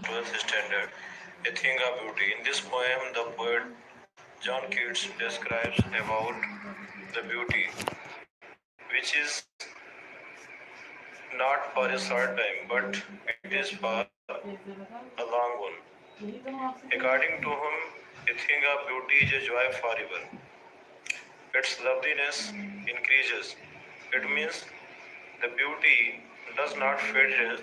12th standard, A Thing of Beauty. In this poem, the poet John Keats describes about the beauty, which is not for a short time, but it is for a long one. According to him, a thing of beauty is a joy forever. Its loveliness increases. It means the beauty does not fade,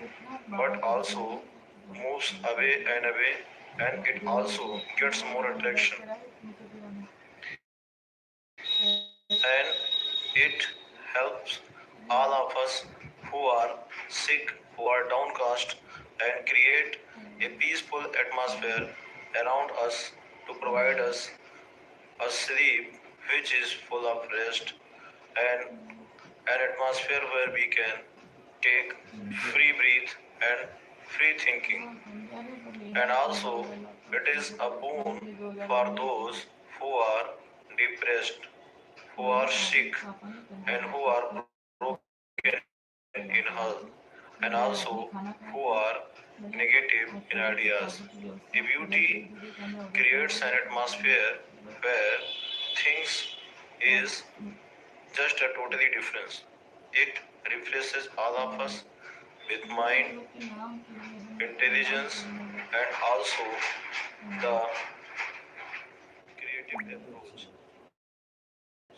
but also moves away and away, and it also gets more attraction. And it helps all of us who are sick, who are downcast, and create a peaceful atmosphere around us to provide us a sleep which is full of rest and an atmosphere where we can take free breath and free thinking. And also, it is a boon for those who are depressed, who are sick, and who are broken in health, and also who are negative in ideas. A beauty creates an atmosphere where things is just a totally difference. It refreshes all of us with mind, intelligence, and also the creative approach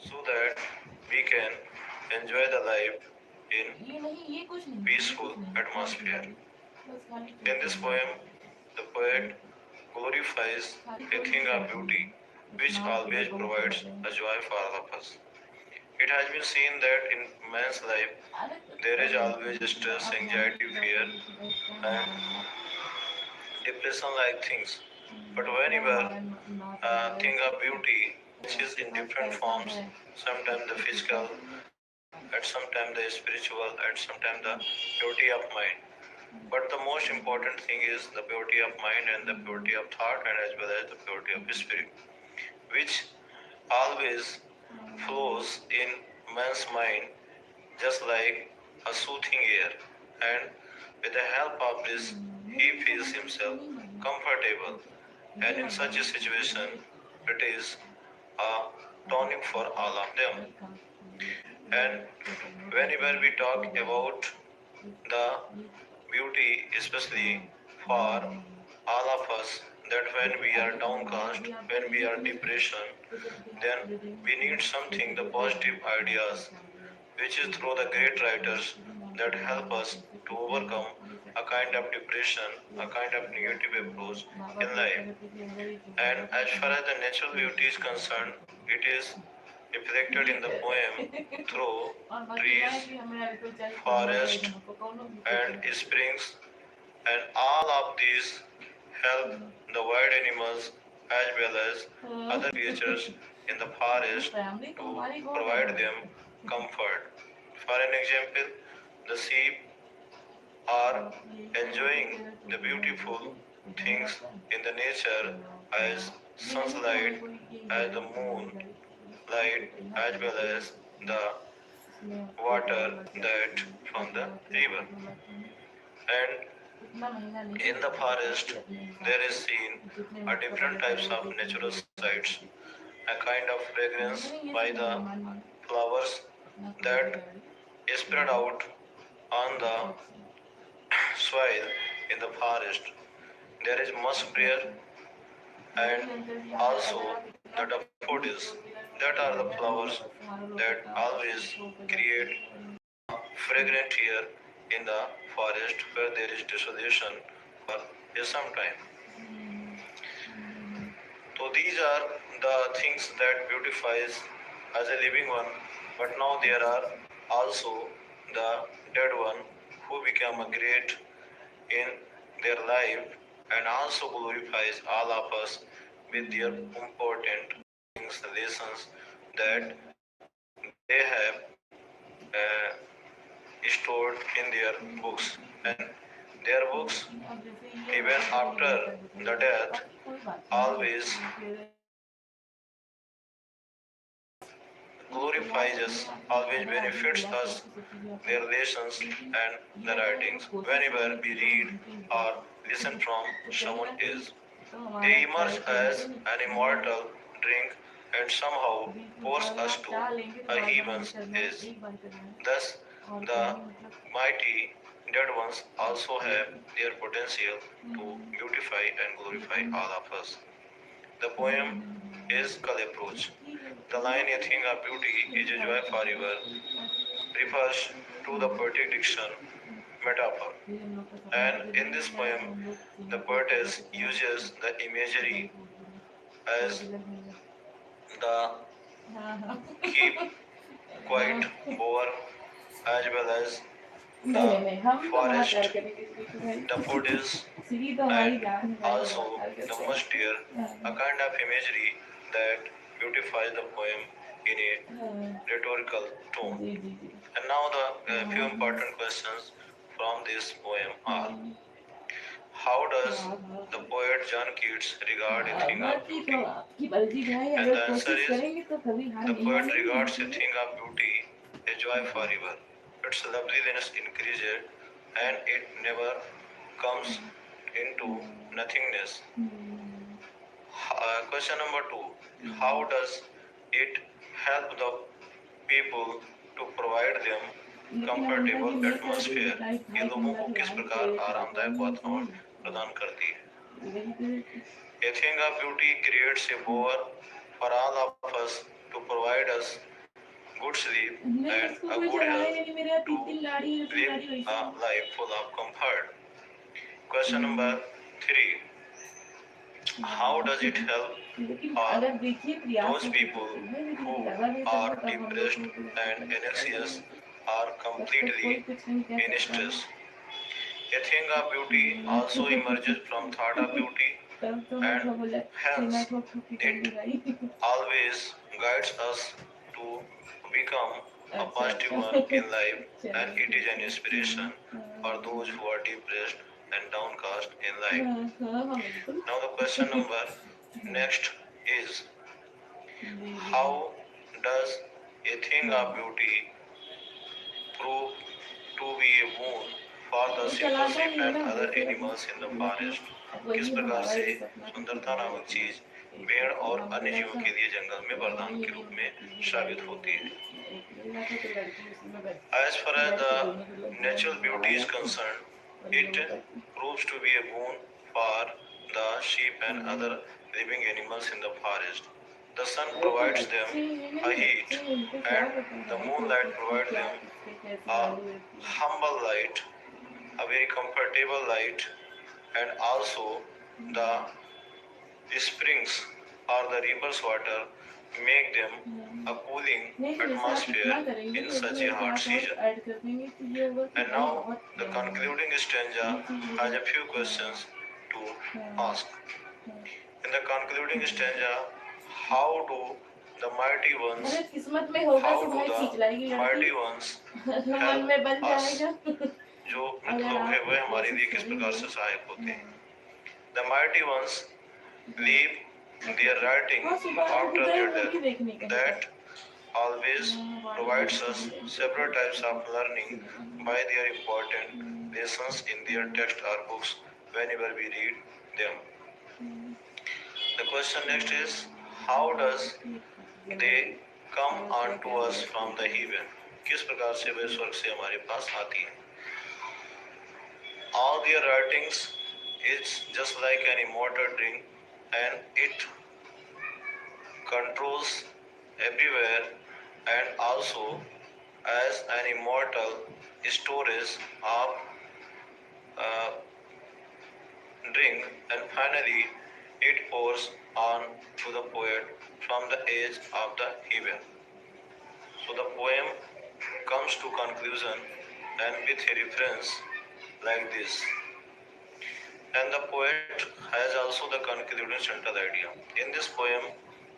so that we can enjoy the life in peaceful atmosphere. In this poem, the poet glorifies a thing of beauty which always provides a joy for all of us. It has been seen that in man's life there is always stress, anxiety, fear, and depression like things. But whenever a thing of beauty, which is in different forms, sometimes the physical, at sometimes the spiritual, at sometimes the purity of mind. But the most important thing is the purity of mind and the purity of thought and as well as the purity of spirit, which always flows in man's mind just like a soothing air. And with the help of this, he feels himself comfortable. And in such a situation, it is a tonic for all of them. And whenever we talk about the beauty, especially for all of us, that when we are downcast, when we are depression, then we need something, the positive ideas, which is through the great writers that help us to overcome a kind of depression, a kind of negative approach in life. And as far as the natural beauty is concerned, it is reflected in the poem through trees, forest, and springs, and all of these help the wild animals as well as other creatures in the forest to provide them comfort. For an example, the sheep are enjoying the beautiful things in the nature as sunlight, as the moon light, as well as the water that from the river. And in the forest, there is seen a different types of natural sights, a kind of fragrance by the flowers that is spread out on the soil in the forest. There is musk deer and also the daffodils that are the flowers that always create fragrant air in the forest where there is desolation for some time. So these are the things that beautifies as a living one, but now there are also the dead one who become a great in their life and also glorifies all of us with their important things, lessons that they have stored in their books. And their books, even after the death, always glorifies us, always benefits us, their relations and the writings. Whenever we read or listen from someone else, they emerge as an immortal drink and somehow force us to a heaven's edge. Thus, the mighty dead ones also have their potential to beautify and glorify all of us. The poem is called approach. The line a thing of beauty is a joy forever refers to the poetic diction metaphor. And in this poem, the poetess uses the imagery as the keep quiet boar as well as the forest daffodils and also the must deer, a kind of imagery that beautifies the poem in a rhetorical tone. And now the few important questions from this poem are: how does the poet John Keats regard a thing of beauty? And the answer is the poet regards a thing of beauty a joy forever. Its loveliness increases and it never comes into nothingness. Question number two: how does it help the people to provide them comfortable atmosphere? ये लोगों को किस प्रकार आरामदायक वातावरण प्रदान करती है? A thing of beauty creates a bower for all of us to provide us good sleep and a good health to live a life full of comfort. Question number three: how does it help those people who are depressed and anxious or completely in stress? A thing of beauty also emerges from thought of beauty, and hence it always guides us to become a positive one in life, and it is an inspiration for those who are depressed and downcast in life. Now the question number next is: how does a thing of beauty prove to be a boon for the simple sheep and other animals in the forest? किस प्रकार से सुंदरता नामक चीज पेड़ और अन्य जीवों के लिए जंगल में वरदान के रूप में साबित होती है? As far as the natural beauty is concerned, it proves to be a boon for the sheep and other living animals in the forest. The sun provides them a heat, and the moonlight provides them a humble light, a very comfortable light, and also the springs or the river's water make them a cooling atmosphere in such a hot season. And now the concluding stanza has a few questions to ask. In the concluding stanza, how do the mighty ones help us? जो मृत लोग हैं वह हमारे लिए किस प्रकार से सहायक होते हैं? The mighty ones leave their writing after their death. That always provides us several types of learning by their important lessons in their text or books whenever we read them. The question next is: how does they come on to us from the heaven? किस प्रकार से वे स्वर्ग से हमारे पास आती हैं? All their writings is just like an immortal drink, and it controls everywhere, and also as an immortal storage of drink, and finally it pours on to the poet from the edge of the heaven. So the poem comes to conclusion and with a reference like this. And the poet has also the concluding central idea. In this poem,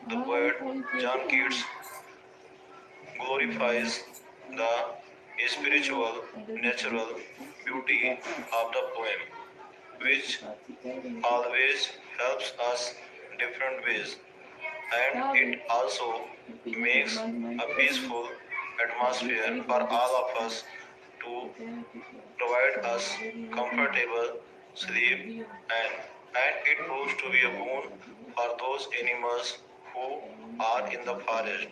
the poet John Keats glorifies the spiritual, natural beauty of the poem, which always helps us different ways. and it also makes a peaceful atmosphere for all of us to provide us comfortable sleep, and it proves to be a boon for those animals who are in the forest,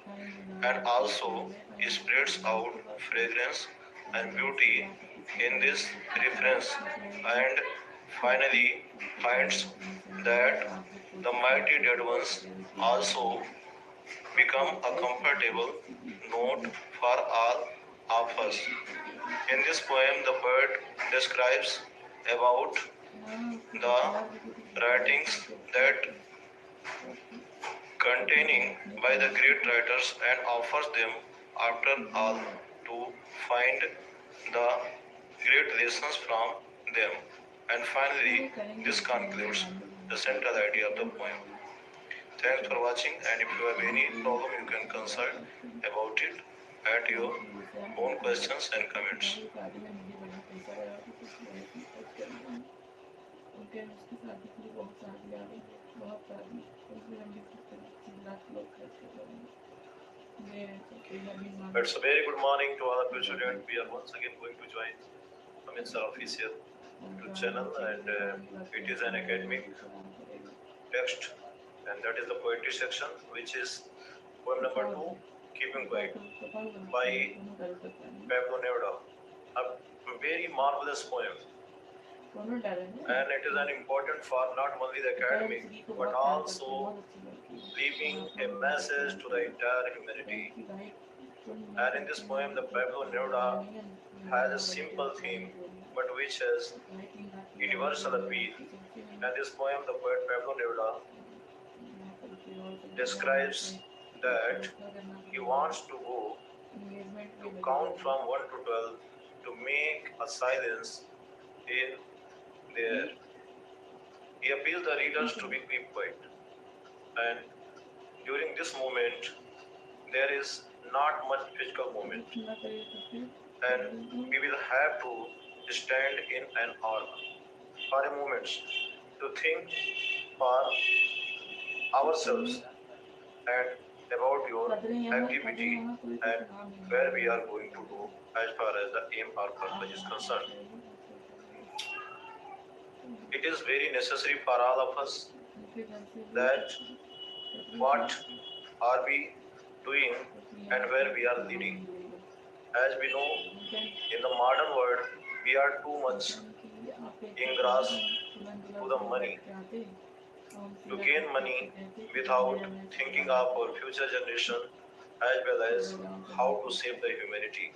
and also spreads out fragrance and beauty in this reference, and finally finds that the mighty dead ones also become a comfortable note for all of us. In this poem, the poet describes about the writings that containing by the great writers and offers them after all to find the great lessons from them. And finally, this concludes the central idea of the poem. Thanks for watching, and if you have any problem, you can consult about it at your own questions and comments. It's a very good morning to all of you students. We are once again going to join Amit Sir official YouTube channel, and it is an academic text, and that is the poetry section, which is poem number 2, Keeping Quiet, by Pablo Neruda. A very marvelous poem, and it is an important for not only the academic but also leaving a message to the entire humanity. And in this poem, the Pablo Neruda has a simple theme, but which has universal appeal. And this poem, the poet Pablo Neruda describes that he wants to go to count from 1 to 12 to make a silence in there. He appeals the readers to be keep quiet. And during this moment, there is not much physical movement, and we will have to stand in an hour for a moment to think for ourselves and about your activity and where we are going to go as far as the aim or purpose is concerned. It is very necessary for all of us that what are we doing and where we are leading. As we know, in the modern world, we are too much engrossed to the money, to gain money without thinking of our future generation as well as how to save the humanity.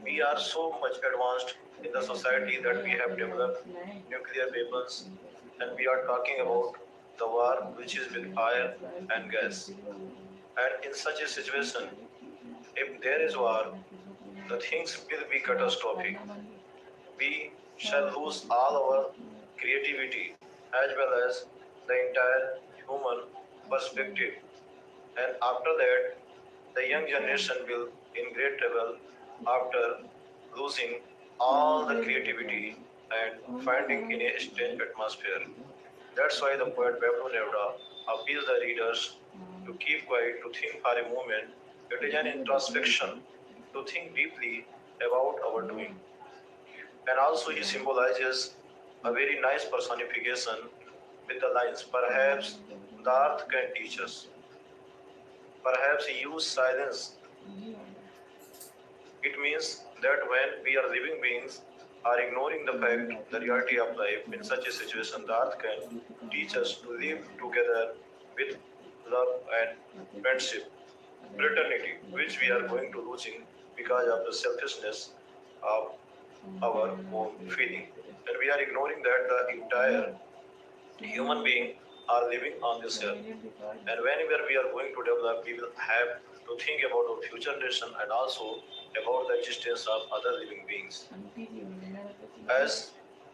We are so much advanced in the society that we have developed nuclear weapons, and we are talking about the war which is with fire and gas. And in such a situation, if there is war, the things will be catastrophic. We shall lose all our creativity as well as the entire human perspective. And after that, the young generation will in great trouble after losing all the creativity and finding in a strange atmosphere. That's why the poet Pablo Neruda appeals the readers to keep quiet, to think for a moment. It is an introspection to think deeply about our doing. And also he symbolizes a very nice personification with the lines, perhaps the earth can teach us. Perhaps he used silence. It means that when we are living beings are ignoring the fact, the reality of life, in such a situation, the earth can teach us to live together with love and friendship, fraternity, which we are going to losing because of the selfishness of our own feeling. And we are ignoring that the entire human being are living on this earth. And whenever we are going to develop, we will have to think about our future generation and also about the existence of other living beings. As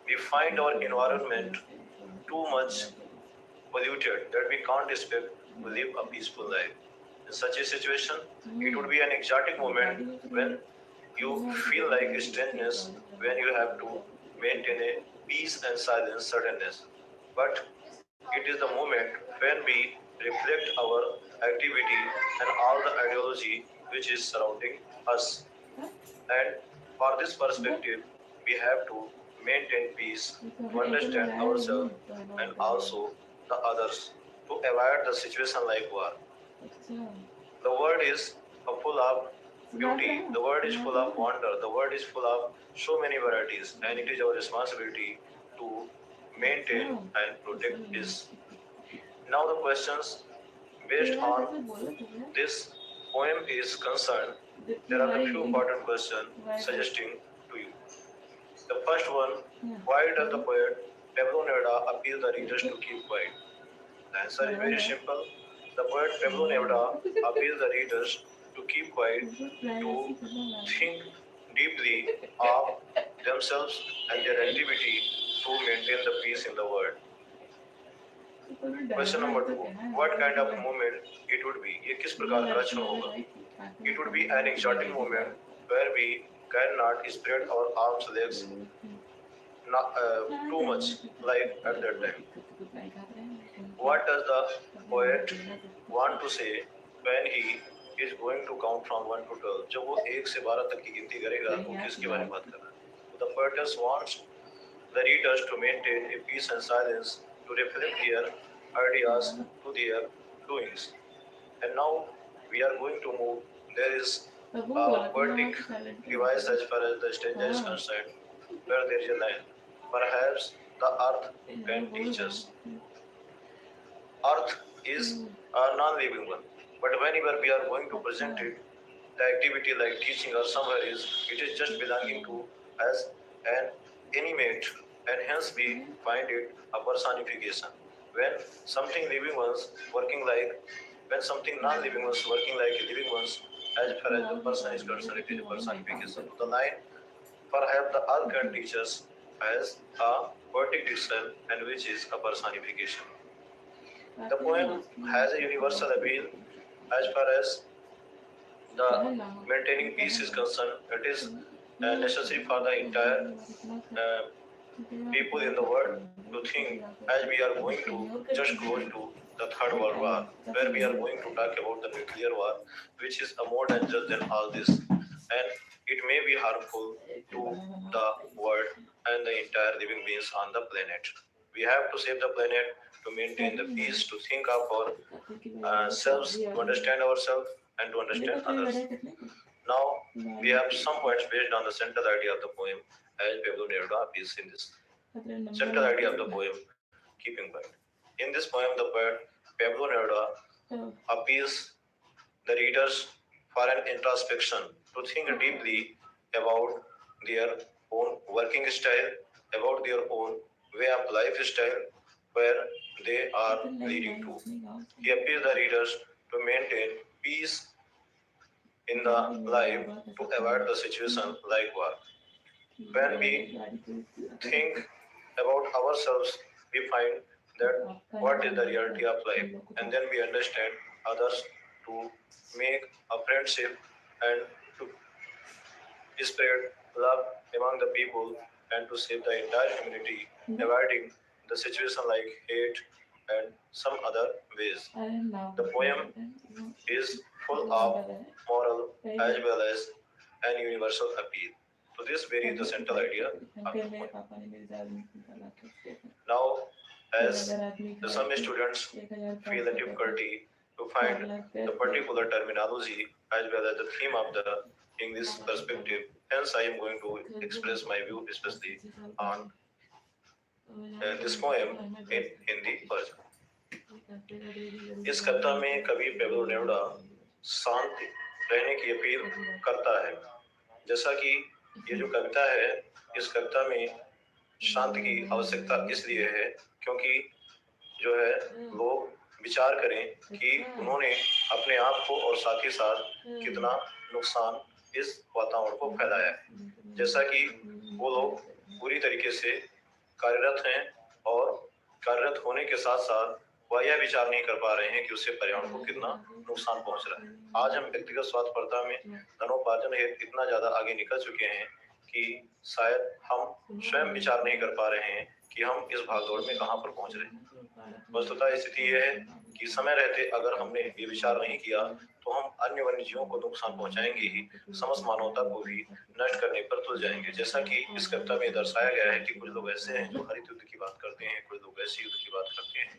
we find our environment too much polluted that we can't expect to live a peaceful life. In such a situation, it would be an exotic moment when you feel like a strangeness, when you have to maintain a peace and silence, certainness. But it is the moment when we reflect our activity and all the ideology which is surrounding us. And for this perspective, we have to maintain peace to understand ourselves and also the others to avoid the situation like war. The world is full of beauty, the world is full of wonder, the world is full of so many varieties, and it is our responsibility to maintain and protect this. Now the questions based on this poem is concerned, there are a few important questions suggesting to you. The first one, why does the poet Pablo Neruda appeal the readers to keep quiet? The answer is very simple. The poet Pablo Neruda appeals the readers to keep quiet, to think deeply of themselves and their activity to maintain the peace in the world. Question number 2, what kind of movement it would be? ये किस प्रकार का रचना होगा? It would be an exotic movement where we cannot spread our arms legs too much like at that time. What does the poet want to say when he is going to count from 1 to 12? जब वो 1 से 12 तक की गिनती करेगा वो किसके बारे में बात कर रहा है? The poet wants the readers to maintain a peace and silence to reflect their ideas to their doings. And now we are going to move. There is a poetic device as far as the stanza is concerned, where there is a line. Perhaps the earth can teach us. Earth is a non-living one, but whenever we are going to present it, the activity like teaching or somewhere it is just belonging to as an animate, and hence we find it a personification. When something living ones working like, when something non-living ones working like living ones, as far as the person is concerned, it is a personification. The line, perhaps the earth can teach us, as a poetic itself, and which is a personification. The poem has a universal appeal as far as the maintaining peace is concerned. It is necessary for the entire people in the world to think, as we are going to just close to the Third World War, where we are going to talk about the nuclear war, which is a more dangerous than all this, and it may be harmful to the world and the entire living beings on the planet. We have to save the planet to maintain the peace, to think of our selves, to understand ourselves, and to understand others. Now, we have some points based on the central idea of the poem, as Pablo Neruda appeals in this central idea of the poem, keeping quiet. In this poem, the poet Pablo Neruda appeals the readers for an introspection, to think deeply about their own working style, about their own way of lifestyle, where they are leading to. He appeals the readers to maintain peace in the life, to avoid the situation like war. When we think about ourselves, we find that what is the reality of life, and then we understand others, to make a friendship and to spread love among the people and to save the entire humanity, avoiding the situation like hate and some other ways. The poem is full of moral as well as an universal appeal. So this varies the central idea of the poem. Now, as some students feel a difficulty to find the particular terminology as well as the theme of the English perspective, hence I am going to express my view especially on this poem in Hindi version. इस कविता में कवि Pablo Neruda शांत रहने की appeal करता है। जैसा कि ये जो कविता है, इस कविता में शांति की आवश्यकता इसलिए है क्योंकि जो है लोग विचार करें कि उन्होंने अपने आप को और साथ ही साथ कितना नुकसान इस वातावरण को फैलाया है। जैसा कि वो लोग पूरी तरीके से कार्यरत हैं और कार्यरत होने के साथ साथ वह यह विचार नहीं कर पा रहे हैं कि उससे पर्यावरण को कितना नुकसान पहुंच रहा है। आज हम व्यक्तिगत स्वार्थपरता में धनोपार्जन हेतु इतना ज्यादा आगे निकल चुके हैं कि शायद हम स्वयं विचार नहीं कर पा रहे हैं कि हम इस भागदौड़ में कहाँ पर पहुंच रहे हैं। वस्तुतः स्थिति यह है कि समय रहते अगर हमने ये विचार नहीं किया तो हम अन्य वन्य जीवों को नुकसान पहुंचाएंगे ही, समस्त मानवता को भी नष्ट करने पर तुल जाएंगे। जैसा कि इस कविता में दर्शाया गया है कि कुछ लोग ऐसे हैं जो हरित युद्ध की बात करते हैं, कुछ लोग वैश्य युद्ध की बात करते हैं।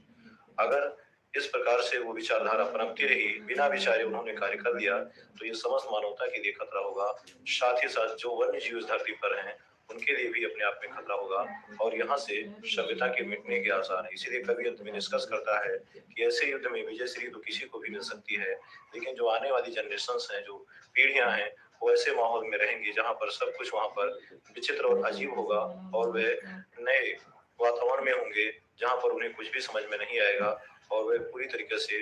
अगर इस प्रकार से वो विचारधारा पनपती रही, बिना विचारे उन्होंने कार्य कर दिया, तो ये समस्त मानवता के लिए खतरा होगा। साथ ही साथ जो वन्य जीव इस धरती पर हैं उनके लिए भी अपने आप में खतरा होगा और यहाँ से सभ्यता के मिटने के आसार है। इसीलिए कवि अंत में निष्कर्ष करता है कि ऐसे युद्ध में विजय श्री तो किसी को भी मिल सकती है, लेकिन जो आने वाली जनरेशन हैं, जो पीढ़ियां हैं, वो ऐसे माहौल में रहेंगी जहाँ पर सब कुछ वहाँ पर विचित्र और अजीब होगा और वे नए वातावरण में होंगे जहाँ पर उन्हें कुछ भी समझ में नहीं आएगा और वे पूरी तरीके से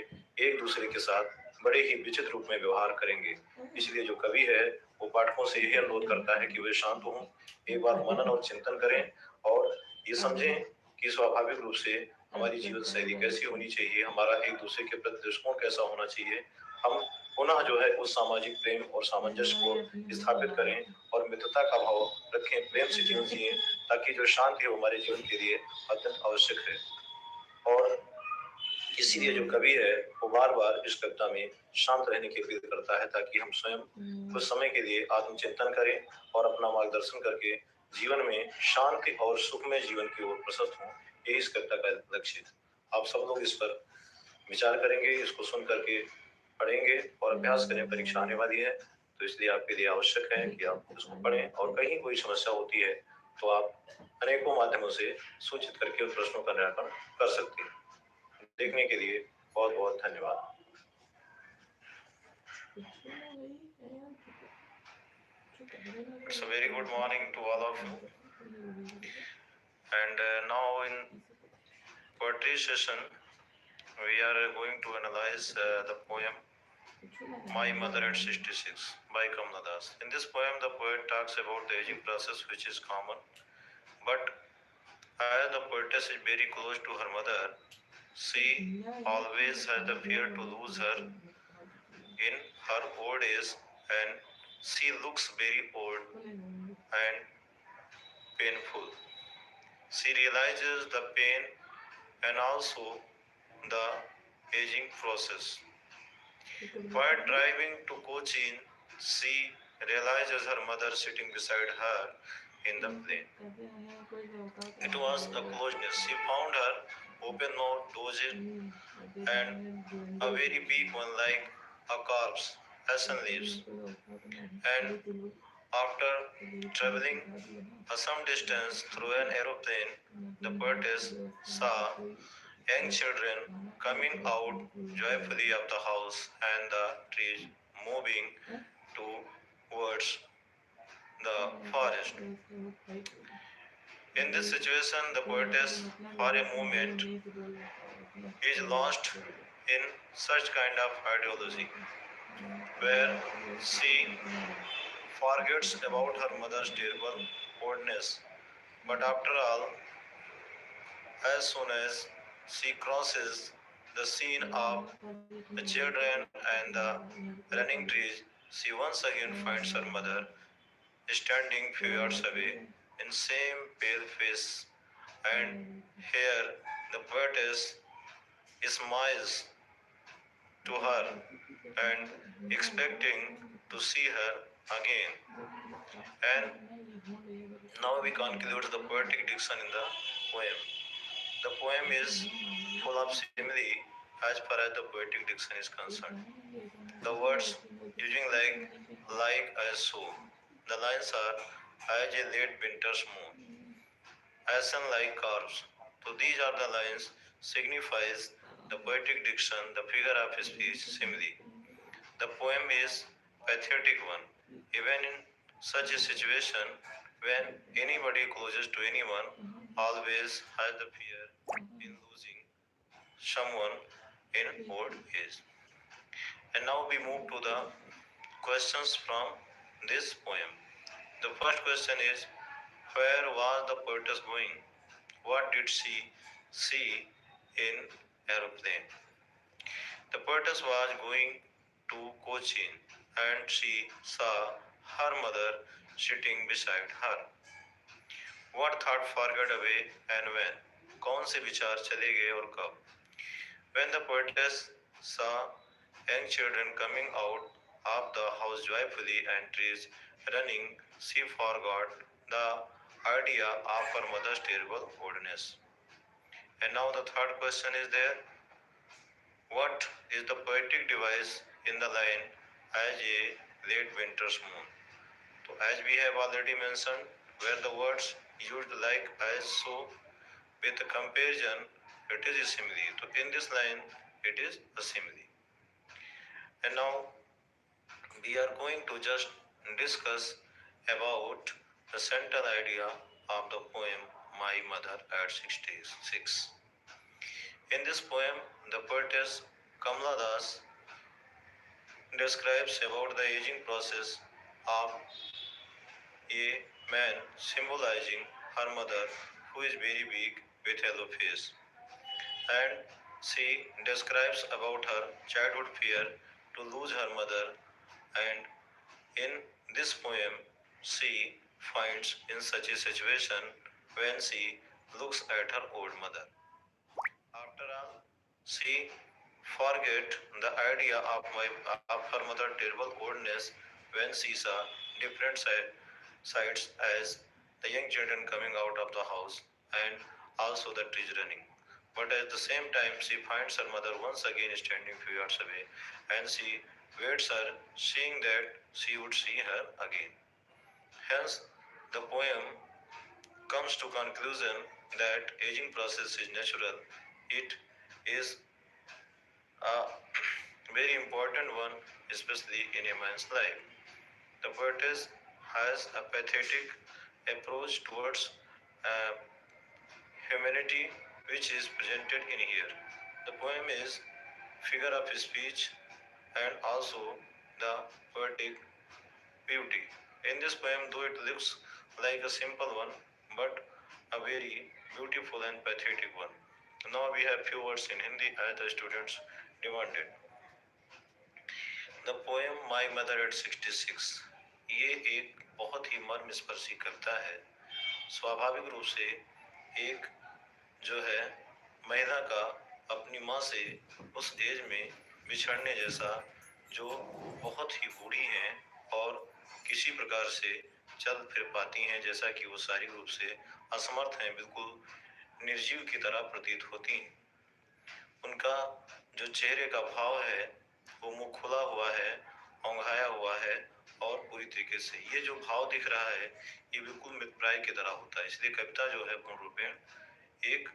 एक दूसरे के साथ बड़े ही विचित्र रूप में व्यवहार करेंगे। इसलिए जो कवि है वो पाठकों से यही अनुरोध करता है कि वे शांत हों, एक बार मनन और चिंतन करें और ये समझें कि स्वाभाविक रूप से हमारी जीवन शैली कैसी होनी चाहिए, हमारा एक दूसरे के प्रति दृष्टिकोण कैसा होना चाहिए। हम पुनः जो है उस सामाजिक प्रेम और सामंजस्य को स्थापित करें और मित्रता का भाव रखें, प्रेम से जीवन जिए, ताकि जो शांति है वो हमारे जीवन के लिए अत्यंत आवश्यक है। और इसीलिए जो कवि है वो बार बार इस कविता में शांत रहने की अपील करता है, ताकि हम स्वयं कुछ समय के लिए आत्मचिंतन करें और अपना मार्गदर्शन करके जीवन में शांति और सुखमय जीवन की ओर प्रशस्त हों। यही इस कविता का लक्ष्य है। आप सब लोग इस पर विचार करेंगे, इसको सुन करके पढ़ेंगे और अभ्यास करें। परीक्षा आने वाली है तो इसलिए आपके लिए आवश्यक है कि आप इसको पढ़ें और कहीं कोई समस्या होती है तो आप अनेकों माध्यमों से सूचित करके उन प्रश्नों का निराकरण कर सकते हैं। देखने के लिए बहुत बहुत धन्यवाद। It's a very good morning to all of you. And now in poetry session, we are going to analyze the poem My Mother at 66 by Kamla Das. In this poem, the poet talks about the aging process, which is common. But as the poetess is very close to her mother, she always has the fear to lose her in her old age, and she looks very old and painful. She realizes the pain and also the aging process. While driving to Cochin, she realizes her mother sitting beside her in the plane. It was the closeness. She found her open mouth, dozed, and a very big one like a corpse, ashen leaves. And after traveling some distance through an aeroplane, the poetess saw young children coming out joyfully of the house and the trees moving towards the forest. In this situation, the poetess, for a moment, is lost in such kind of ideology, where she forgets about her mother's terrible oldness. But after all, as soon as she crosses the scene of the children and the running trees, she once again finds her mother standing few yards away in same pale face, and here the poetess smiles to her and expecting to see her again. And now we conclude the poetic diction in the poem. The poem is full of simile as far as the poetic diction is concerned. The words using like as so. The lines are as a late winter's moon, ashen like carbs. So these are the lines signifies the poetic diction, the figure of speech, simile. The poem is pathetic one. Even in such a situation, when anybody closes to anyone, always has the fear in losing someone in old age. And now we move to the questions from this poem. The first question is, where was the poetess going? What did she see in aeroplane? The poetess was going to Cochin and she saw her mother sitting beside her. What thought forgot away and when? कौन से विचार चले गए और कब? When the poetess saw young children coming out of the house joyfully and trees running, she forgot the idea of her mother's terrible oldness. And now the third question is there. What is the poetic device in the line as a late winter's moon? So as we have already mentioned, where the words used like as so with a comparison, it is a simile. So in this line, it is a simile. And now we are going to just discuss about the central idea of the poem My Mother at 66. In this poem, the poetess Kamala Das describes about the aging process of a man, symbolizing her mother who is very big with yellow face, and she describes about her childhood fear to lose her mother, and in this poem she finds in such a situation when she looks at her old mother. After all, she forget the idea of her mother terrible oldness when she saw different sights as the young children coming out of the house and also the trees running. But at the same time, she finds her mother once again standing few yards away, and she waits her, seeing that she would see her again. Hence, the poem comes to conclusion that aging process is natural. It is a very important one, especially in a man's life. The poetess has a pathetic approach towards uh, humanity, which is presented in here. The poem is figure of speech and also the poetic beauty. In this poem, though it looks like a simple one, but a very beautiful and pathetic one. Now we have few words in Hindi as the students demanded. The poem my mother eight 66 ये एक बहुत ही मर्म स्पर्शी कविता है। स्वाभाविक रूप से एक जो है महिला का अपनी माँ से उस एज में बिछड़ने जैसा, जो बहुत ही बूढ़ी हैं और किसी प्रकार से चल फिर पाती हैं, जैसा कि वो शारीरिक रूप से असमर्थ हैं, बिल्कुल निर्जीव की तरह प्रतीत होती हैं। उनका जो चेहरे का भाव है वो मुंह खुला हुआ है, औंघाया हुआ है और पूरी तरीके से ये जो भाव दिख रहा है ये बिल्कुल मृतप्राय की तरह होता है। इसलिए कविता जो है पूर्ण रूपेण एक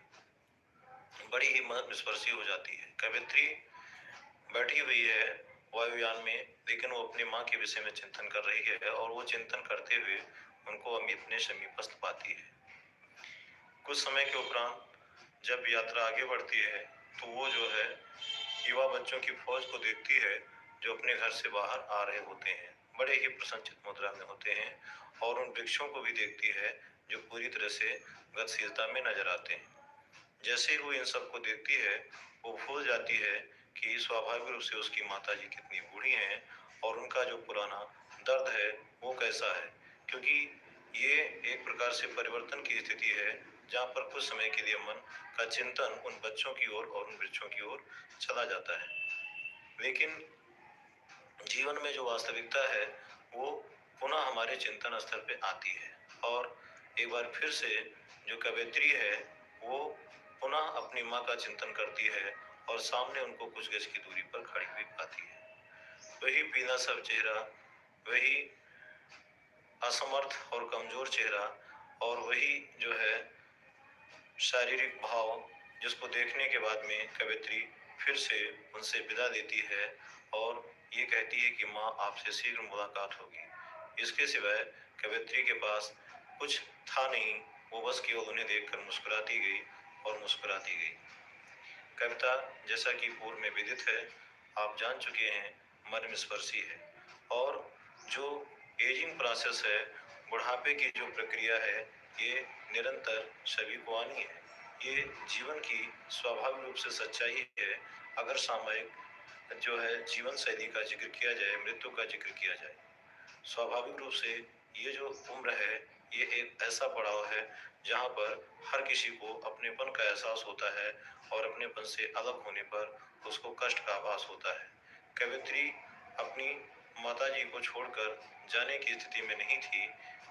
बड़ी ही मर्मस्पर्शी हो जाती है। कवित्री बैठी हुई है वायुयान में, लेकिन वो अपनी माँ के विषय में चिंतन कर रही है और वो चिंतन करते हुए उनको अपने समीपस्थ पाती है। कुछ समय के उपरांत जब यात्रा आगे बढ़ती है तो वो जो है युवा बच्चों की फौज को देखती है जो अपने घर से बाहर आ रहे होते हैं, बड़े ही प्रसन्नचित्त मुद्रा में होते हैं, और उन वृक्षों को भी देखती है जो पूरी तरह से गतिशीलता में नजर आते हैं। जैसे ही वो इन सबको देखती है वो भूल जाती है कि स्वाभाविक रूप से उसकी माता जी कितनी बूढ़ी हैं और उनका जो पुराना दर्द है वो कैसा है, क्योंकि ये एक प्रकार से परिवर्तन की स्थिति है जहाँ पर कुछ समय के लिए मन का चिंतन उन बच्चों की ओर और उन वृक्षों की ओर चला जाता है। लेकिन जीवन में जो वास्तविकता है वो पुनः हमारे चिंतन स्तर पे आती है और एक बार फिर से जो कवयित्री है वो पुनः अपनी माँ का चिंतन करती है और सामने उनको कुछ गज की दूरी पर खड़ी हुई पाती है। वही पीला सब चेहरा, वही असमर्थ और कमजोर चेहरा और वही जो है शारीरिक भाव, जिसको देखने के बाद में कवित्री फिर से उनसे विदा लेती है और ये कहती है कि माँ आपसे शीघ्र मुलाकात होगी। इसके सिवाय कवित्री के पास कुछ था नहीं, वो बस केवल उन्हें देखकर मुस्कुराती गई और मुस्कुराती गई। कविता जैसा कि पूर्व में विदित है, आप जान चुके हैं, मर्मस्पर्शी है और जो एजिंग प्रोसेस है, बुढ़ापे की जो प्रक्रिया है, ये निरंतर सभी को आनी है। ये जीवन की स्वाभाविक रूप से सच्चाई है। अगर सामयिक जो है जीवन शैली का जिक्र किया जाए, मृत्यु का जिक्र किया जाए, स्वाभाविक रूप से ये जो उम्र है ये एक ऐसा पड़ाव है जहाँ पर हर किसी को अपनेपन का एहसास होता है और अपनेपन से अलग होने पर उसको कष्ट का आभास होता है। कवित्री अपनी माताजी को छोड़कर जाने की स्थिति में नहीं थी,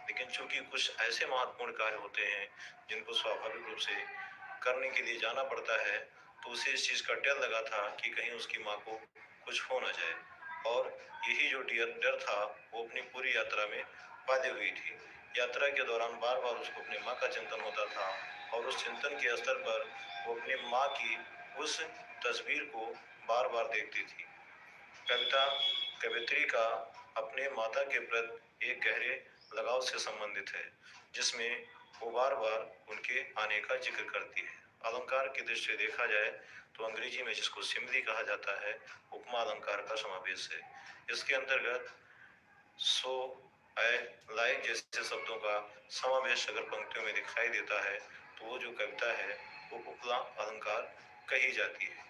लेकिन चूंकि कुछ ऐसे महत्वपूर्ण कार्य होते हैं जिनको स्वाभाविक रूप से करने के लिए जाना पड़ता है, तो उसे इस चीज का डर लगा था कि कहीं उसकी माँ को कुछ हो न जाए। और यही जो डर था वो अपनी पूरी यात्रा में बाधी हुई थी। यात्रा के दौरान बार बार उसको अपनी माँ का चिंतन होता था और उस चिंतन के स्तर पर वो अपनी माँ की उस तस्वीर को बार बार देखती थी। कविता कवित्री का अपने माता के प्रति एक गहरे लगाव से संबंधित है, जिसमें वो बार बार उनके आने का जिक्र करती है। अलंकार की दृष्टि से देखा जाए तो अंग्रेजी में जिसको सिमली कहा जाता है, उपमा अलंकार का समावेश है। इसके अंतर्गत सो, आई, लाइक जैसे शब्दों का समावेश अगर पंक्तियों में दिखाई देता है तो वो जो कविता है वो उपमा अलंकार कही जाती है।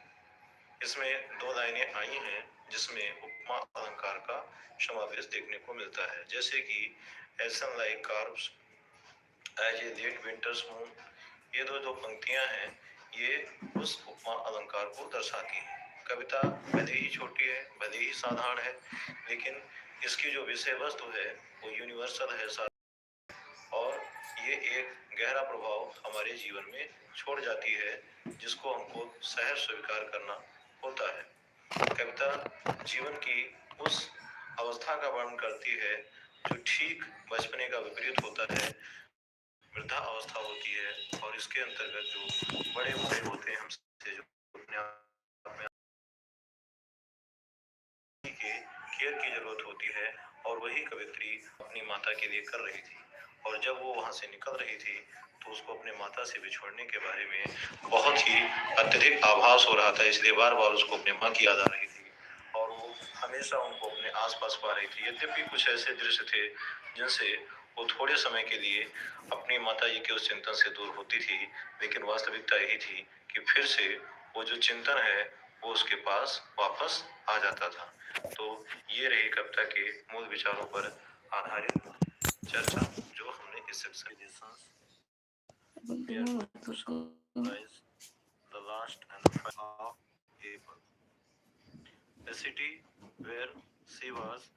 इसमें दो लाइनें आई हैं जिसमें उपमा अलंकार का समावेश देखने को मिलता है, जैसे कि a sun like carbs as a late winter's moon. ये दो पंक्तियां हैं, ये उस उपमा अलंकार को दर्शाती हैं। कविता भले ही छोटी है, भले ही साधारण है, लेकिन इसकी जो विषय वस्तु है वो यूनिवर्सल है और ये एक गहरा प्रभाव हमारे जीवन में छोड़ जाती है, जिसको हमको सहज स्वीकार करना होता है। कविता जीवन की उस अवस्था का वर्णन करती है जो ठीक बचपने का विपरीत होता है, वृद्धा अवस्था होती है, और इसके अंतर्गत जो बड़े बूढ़े होते हैं हमसे, जो अपने आप में के केयर की जरूरत होती है, और वही कवित्री अपनी माता के लिए कर रही थी। और जब वो वहां से निकल रही थी तो उसको अपने माता से बिछोड़ने के बारे में बहुत ही अत्यधिक आभास हो रहा था, इसलिए बार बार उसको अपने माँ की याद आ रही थी और वो हमेशा उनको अपने आसपास पा रही थी। यद्यपि कुछ ऐसे दृश्य थे जिनसे वो थोड़े समय के लिए अपनी माता जी के उस चिंतन से दूर होती थी, लेकिन वास्तविकता यही थी कि फिर से वो जो चिंतन है वो उसके पास वापस आ जाता था। तो ये रही कविता के मूल विचारों पर आधारित चर्चा जो हमने इस section the last and the final of April. A city where she was